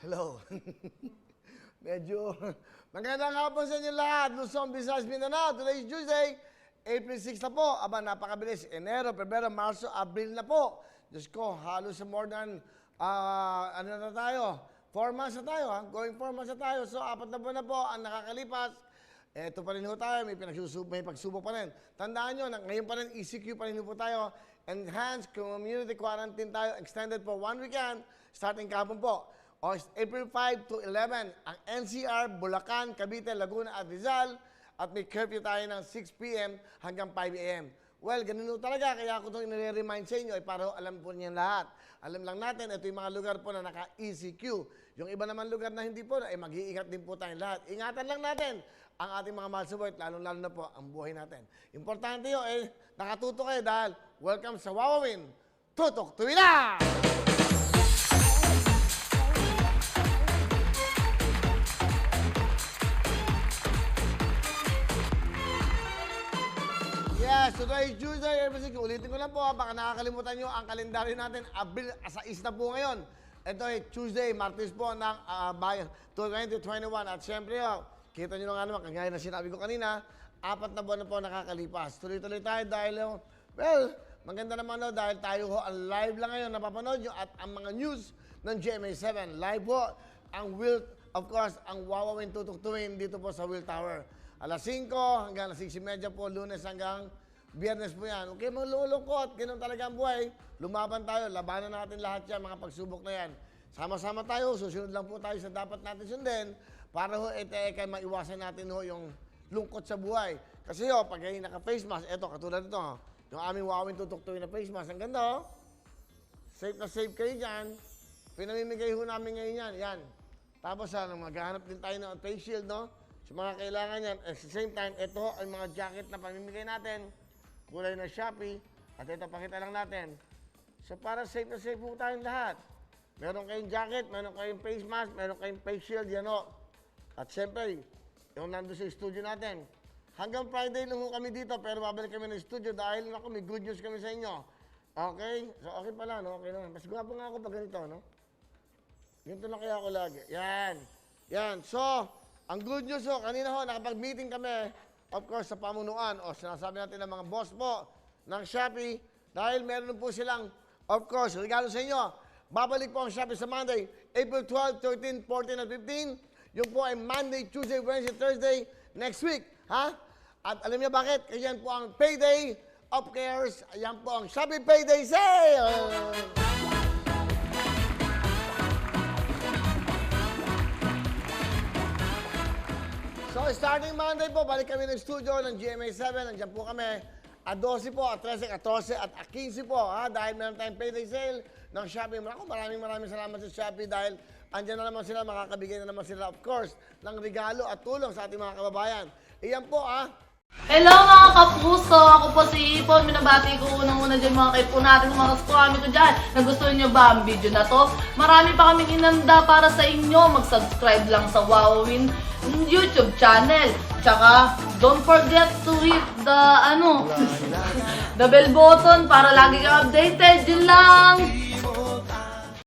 Hello. Medyo magandang hapon sa inyo lahat. Luzon, Visayas, Mindanao. Today is Tuesday, April 6 na po. Aba, napakabilis. Enero, Pebrero, Marso, Abril na po. Diyos ko, halos more than, ano na tayo? 4 months na tayo, ha? Going 4 months na tayo. So, 4 na buwan na po ang nakakalipas. Ito pa rin ho tayo, may pagsubok pa rin. Tandaan nyo, ngayon pa rin, ECQ pa rin po tayo. Enhanced Community Quarantine tayo, extended for 1 weekend, starting kahapon po. O April 5 to 11, ang NCR, Bulacan, Cavite, Laguna at Rizal. At may curfew tayo ng 6 p.m. hanggang 5 a.m. Well, ganun talaga, kaya ako itong nire-remind sa inyo, para alam po niyan lahat. Alam lang natin, ito yung mga lugar po na naka-ECQ. Yung iba naman lugar na hindi po, mag-iingat din po tayong lahat. Ingatan lang natin ang ating mga mahal sa buhay, lalong-lalo na po ang buhay natin. Importante yun, nakatuto kayo dahil welcome sa Wawawin, Tutok Tuwila! Yes, today is Tuesday, everything. Ulitin ko lang po, baka nakakalimutan nyo ang kalendaryo natin. Abril, sa na po ngayon. Ito ay Tuesday, Martes po ng 2021. At syempre, kita nyo nga naman, kagaya na sinabi ko kanina, 4 na buwan na po nakakalipas. Tuloy-tuloy tayo dahil, well, maganda naman dahil tayo ang live lang ngayon napapanood nyo at ang mga news ng GMA7. Live po ang Will, of course, ang Wawawin Tutuktuin dito po sa Will Tower. Alas 5 hanggang alas 6:30 po, Lunes hanggang Biyernes po yan. Okay, malulungkot, ganun talaga ang buhay. Lumaban tayo, labanan natin lahat yan, mga pagsubok na yan. Sama-sama tayo, susunod lang po tayo sa dapat natin sundin para kay maiwasan natin yung lungkot sa buhay. Kasi pag kayo naka-face mask, eto, katulad nito, yung aming Wawawin Tutuktuin na face mask, ang ganda, safe na safe kayo dyan. Pinamimigay ho namin ngayon yan, yan. Tapos, maghahanap din tayo ng face shield, no? So, mga kailangan yan. At the same time, ito ay mga jacket na pamimigay natin. Kulay na Shopee. At ito, pakita lang natin. So, para safe na safe po tayong lahat. Meron kayong jacket, meron kayong face mask, meron kayong face shield, yan o. At siyempre, yung nandun sa studio natin. Hanggang Friday lang kami dito, pero babalik kami ng studio dahil may good news kami sa inyo. Okay? So, okay pala, no? Okay naman. Mas gwapo nga ako pag ganito, no? Ganito lang kaya ako lagi. Yan. Yan. So, ang good news kanina nakapag-meeting kami, of course, sa pamunuan, sinasabi natin ng mga boss po ng Shopee, dahil meron po silang, of course, regalo sa inyo. Babalik po ang Shopee sa Monday, April 12, 13, 14, at 15. Yung po ay Monday, Tuesday, Wednesday, Thursday, next week. Ha? At alam niyo bakit? Kasi yan po ang Payday of Cares. Yan po ang Shopee Payday Sale! So, starting Monday po, balik kami ng studio ng GMA7. Nandiyan po kami at 12 po, at 13, 14, at 15 po. Ha? Dahil meron tayong payday sale ng Shopee. Maraming salamat sa Shopee dahil andyan na naman sila, makakabigay na naman sila, of course, ng regalo at tulong sa ating mga kababayan. Iyan po, Hello mga kapuso! Ako po si Ipon. Minabati ko unang-una dyan mga kaipo natin, mga kaskwami ko dyan. Nagustuhan nyo ba ang video na to? Marami pa kaming inanda para sa inyo. Mag-subscribe lang sa Wawawin YouTube channel. Tsaka, don't forget to hit the, the bell button para lagi kang updated. Yun lang!